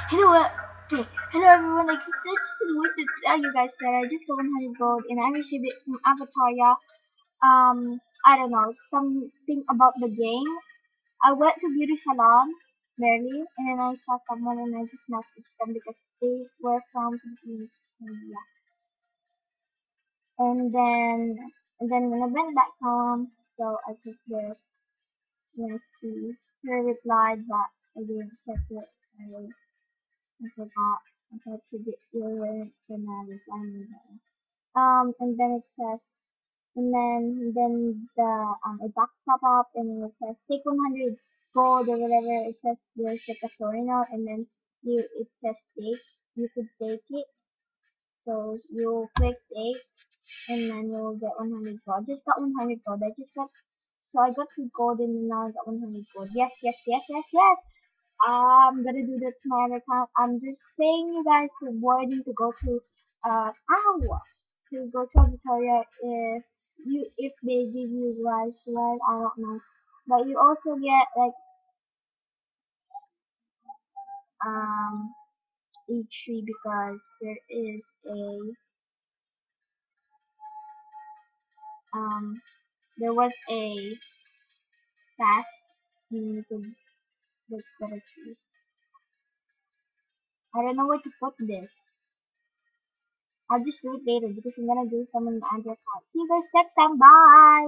Hello, okay. Hello everyone. Like, I just wait to tell you guys that I just got 100 gold and I received it from Avataria. I don't know, something about the game. I went to beauty salon, barely, and then I saw someone and I just messaged them because they were from Philippines. And yeah. And then when I went back home, so I took this and I see her replied, but I didn't check it. I forgot. I thought to get your lyrics and I was on there. And then it says, and then the a box pop up and it says take 100 gold or whatever. It says there's like a story now, and then it says take. You could take it, so you click take, and then you'll get 100 gold. Just got 100 gold. I got 2 gold and now I got 100 gold. Yes, yes, yes, yes, yes. I'm gonna do that to my other account. I'm just saying you guys to avoiding to go to to go to Victoria if they give you guys right, I don't know. But you also get like um H3 because there is a um there was a fast and you could look better choose. I don't know where to put this. I'll just do it later because I'm gonna do some in the other account. See you guys next time. Bye.